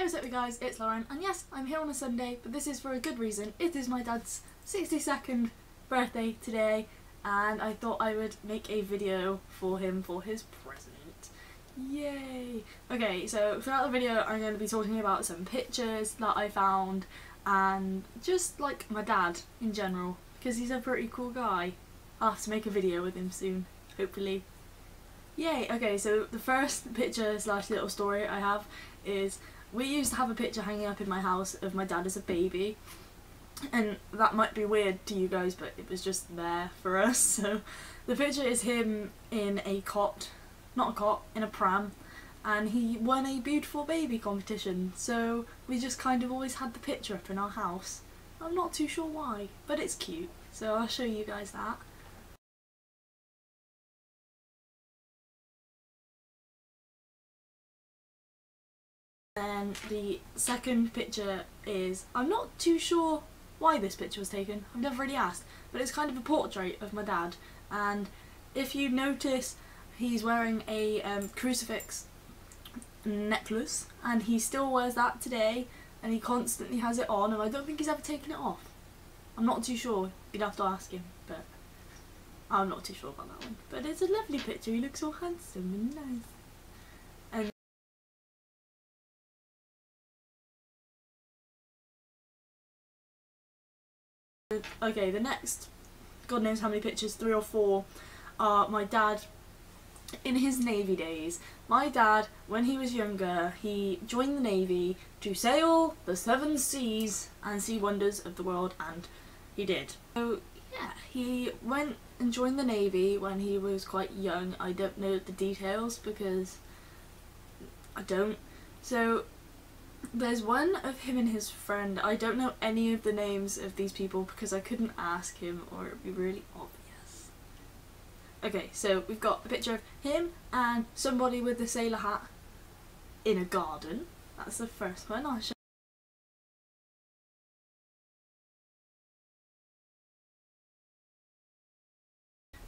what's up you guys, it's Lauren, and yes, I'm here on a Sunday, but this is for a good reason. It is my dad's 62nd birthday today, and I thought I would make a video for him for his present. Yay! Okay, so throughout the video I'm going to be talking about some pictures that I found, and just like my dad in general, because he's a pretty cool guy. I'll have to make a video with him soon, hopefully. Yay! Okay, so the first picture slash little story I have is we used to have a picture hanging up in my house of my dad as a baby, and that might be weird to you guys, but it was just there for us. So the picture is him in a cot, not a cot, in a pram, and he won a beautiful baby competition, so we just kind of always had the picture up in our house. I'm not too sure why, but it's cute, so I'll show you guys that. And the second picture is, I'm not too sure why this picture was taken, I've never really asked, but it's kind of a portrait of my dad, and if you notice he's wearing a crucifix necklace, and he still wears that today, and he constantly has it on, and I don't think he's ever taken it off. I'm not too sure, you'd have to ask him, but I'm not too sure about that one. But it's a lovely picture, he looks all handsome and nice. Okay, the next, God knows how many pictures, 3 or 4, are my dad in his Navy days. My dad, when he was younger, he joined the Navy to sail the 7 seas and see wonders of the world, and he did. So yeah, he went and joined the Navy when he was quite young. I don't know the details because I don't. So there's one of him and his friend. I don't know any of the names of these people because I couldn't ask him or it would be really obvious. Okay, so we've got a picture of him and somebody with a sailor hat in a garden. That's the first one. I'll show.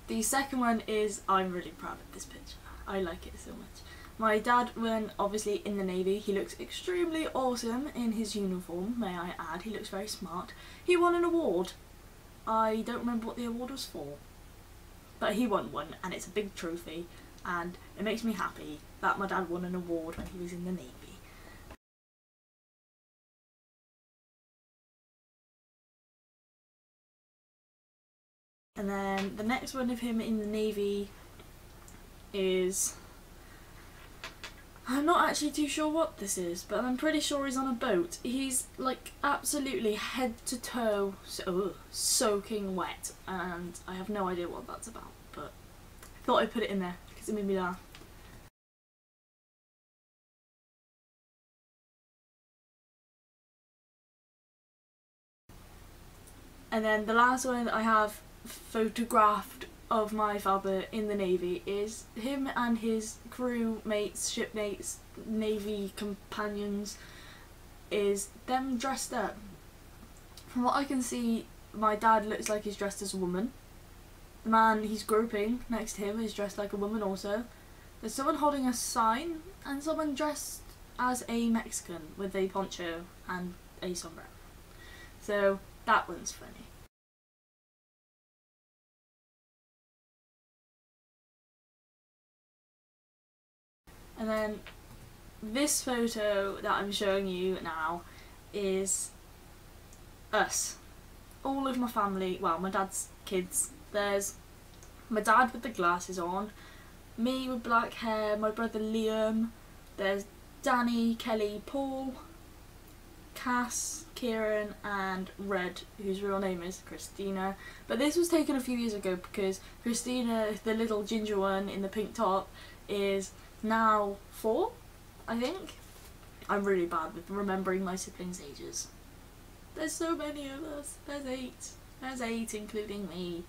The second one is, I'm really proud of this picture. I like it so much. My dad, when obviously in the Navy, he looks extremely awesome in his uniform, may I add. He looks very smart. He won an award. I don't remember what the award was for, but he won one, and it's a big trophy, and it makes me happy that my dad won an award when he was in the Navy. And then the next one of him in the Navy is, I'm not actually too sure what this is, but I'm pretty sure he's on a boat. He's like absolutely head to toe soaking wet, and I have no idea what that's about, but I thought I'd put it in there because it made me laugh. And then the last one I have photographed of my father in the Navy is him and his crew mates, shipmates, Navy companions, is them dressed up. From what I can see, my dad looks like he's dressed as a woman. The man he's groping next to him is dressed like a woman also. There's someone holding a sign and someone dressed as a Mexican with a poncho and a sombrero. So that one's funny. And then this photo that I'm showing you now is us. All of my family, well, my dad's kids. There's my dad with the glasses on, me with black hair, my brother Liam, there's Danny, Kelly, Paul, Cass, Kieran and Red, whose real name is Christina. But this was taken a few years ago because Christina, the little ginger one in the pink top, is now 4, I think. I'm really bad with remembering my siblings' ages. There's so many of us. There's 8. There's 8 including me.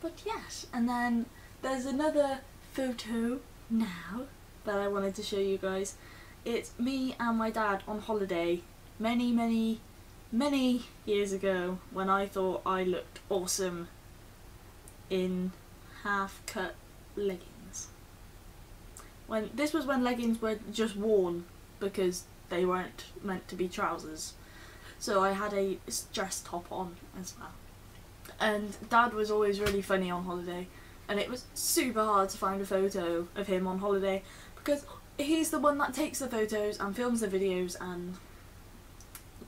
But yes, and then there's another photo now that I wanted to show you guys. It's me and my dad on holiday many many years ago when I thought I looked awesome in half-cut leggings. This was when leggings were just worn because they weren't meant to be trousers. So I had a dress top on as well. And Dad was always really funny on holiday, and it was super hard to find a photo of him on holiday because he's the one that takes the photos and films the videos, and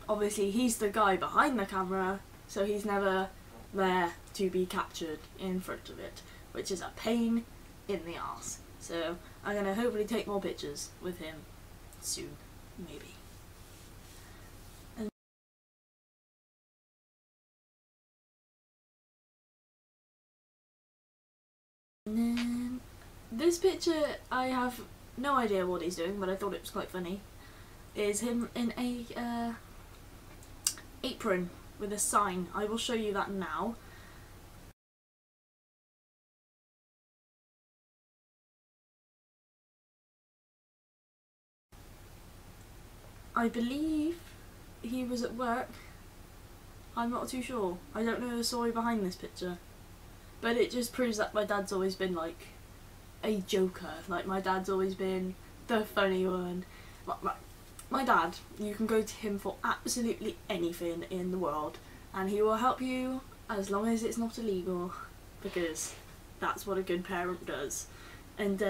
obviously he's the guy behind the camera, so he's never there to be captured in front of it, which is a pain in the arse. So I'm going to hopefully take more pictures with him soon, maybe. And then this picture, I have no idea what he's doing, but I thought it was quite funny, is him in a apron with a sign. I will show you that now. I believe he was at work. I'm not too sure. I don't know the story behind this picture. But it just proves that my dad's always been like a joker. Like, my dad's always been the funny one. My dad, you can go to him for absolutely anything in the world and he will help you as long as it's not illegal, because that's what a good parent does. And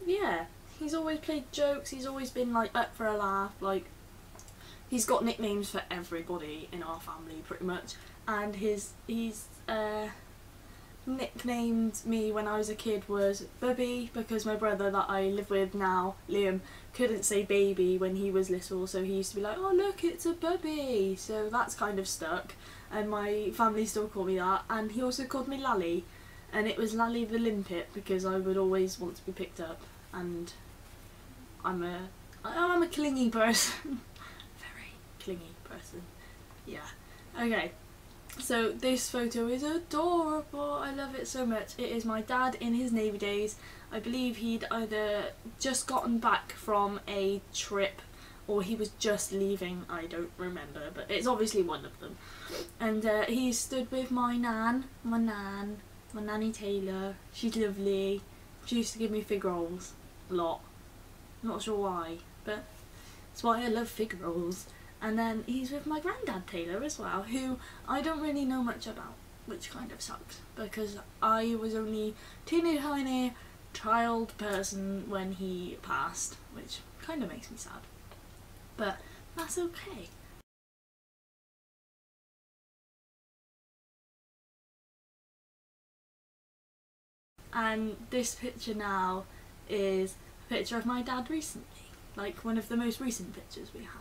yeah, he's always played jokes, he's always been like up for a laugh. Like, he's got nicknames for everybody in our family pretty much, and he's nicknamed me when I was a kid was Bubby, because my brother that I live with now, Liam, couldn't say baby when he was little, so he used to be like, oh look, it's a bubby, so that's kind of stuck, and my family still call me that. And he also called me Lally, and it was Lally the limpet because I would always want to be picked up, and I'm a clingy person. Very clingy person. Yeah. Okay. So this photo is adorable, I love it so much. It is my dad in his Navy days. I believe he'd either just gotten back from a trip or he was just leaving, I don't remember, but it's obviously one of them. And he stood with my nanny Taylor. She's lovely. She used to give me fig rolls a lot. Not sure why, but that's why I love fig rolls. And then he's with my granddad Taylor as well, who I don't really know much about, which kind of sucks because I was only teeny tiny child person when he passed, which kind of makes me sad, but that's okay. And this picture now is a picture of my dad recently, like one of the most recent pictures we have.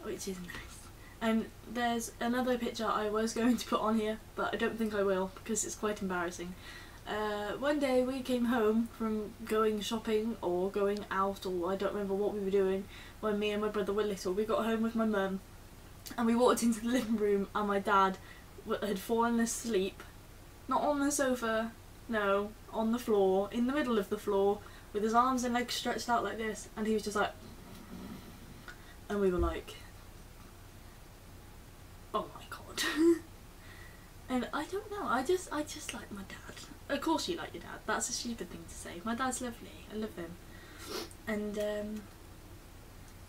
Which is nice. And there's another picture I was going to put on here, but I don't think I will because it's quite embarrassing. One day we came home from going shopping or going out, or I don't remember what we were doing, when me and my brother were little. We got home with my mum and we walked into the living room and my dad had fallen asleep, not on the sofa, no, on the floor, in the middle of the floor, with his arms and legs stretched out like this, and he was just like, and we were like, oh my god. And I don't know, I just like my dad. Of course you like your dad, that's a stupid thing to say. My dad's lovely, I love him. And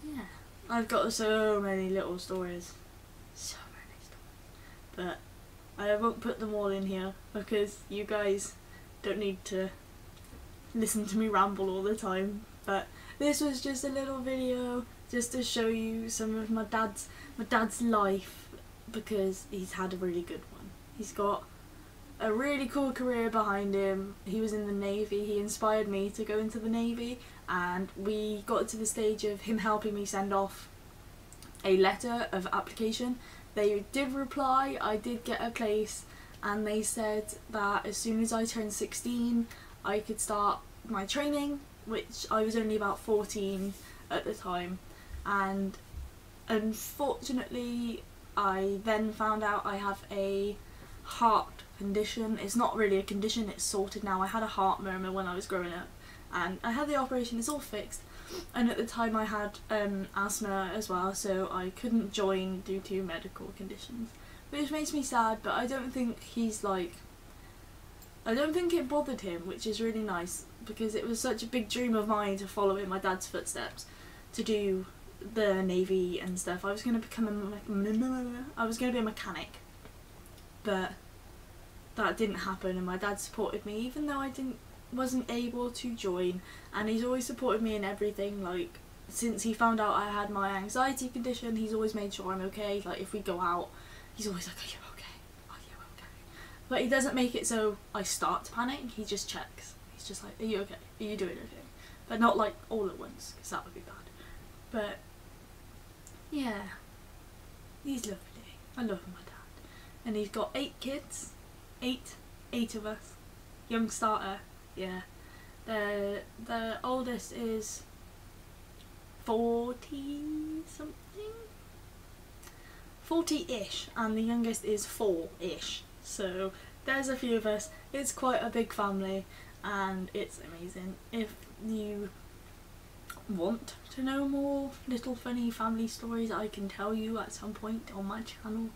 yeah, I've got so many little stories. So many stories. But I won't put them all in here because you guys don't need to listen to me ramble all the time. But this was just a little video just to show you some of my dad's life, because he's had a really good one. He's got a really cool career behind him. He was in the Navy, he inspired me to go into the Navy, and we got to the stage of him helping me send off a letter of application. They did reply, I did get a place, and they said that as soon as I turned 16 I could start my training, which I was only about 14 at the time. And unfortunately I then found out I have a heart condition. It's not really a condition, it's sorted now. I had a heart murmur when I was growing up, and I had the operation, it's all fixed, and at the time I had asthma as well, so I couldn't join due to medical conditions, which makes me sad, but I don't think he's like, I don't think it bothered him, which is really nice, because it was such a big dream of mine to follow in my dad's footsteps, to do the Navy and stuff. I was going to become I was going to be a mechanic, but that didn't happen, and my dad supported me even though I wasn't able to join, and he's always supported me in everything. Like, since he found out I had my anxiety condition, he's always made sure I'm okay. Like, if we go out, he's always like, are you okay? Are you okay? But he doesn't make it so I start to panic, he just checks. He's just like, are you okay? Are you doing okay? But not like all at once, because that would be bad. But yeah, he's lovely. I love my dad. And he's got 8 kids. 8 of us. Young starter. Yeah. The oldest is 40 something? 40-ish, and the youngest is 4-ish. So there's a few of us. It's quite a big family, and it's amazing. If you want to know more little funny family stories, I can tell you at some point on my channel,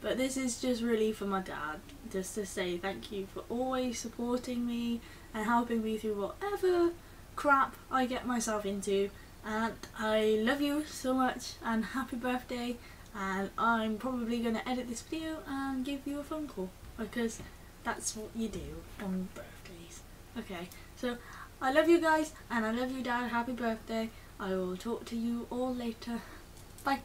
but this is just really for my dad, just to say thank you for always supporting me and helping me through whatever crap I get myself into, and I love you so much, and happy birthday. And I'm probably going to edit this video and give you a phone call, because that's what you do on birthdays. Okay, so I love you guys, and I love you, Dad. Happy birthday. I will talk to you all later. Bye.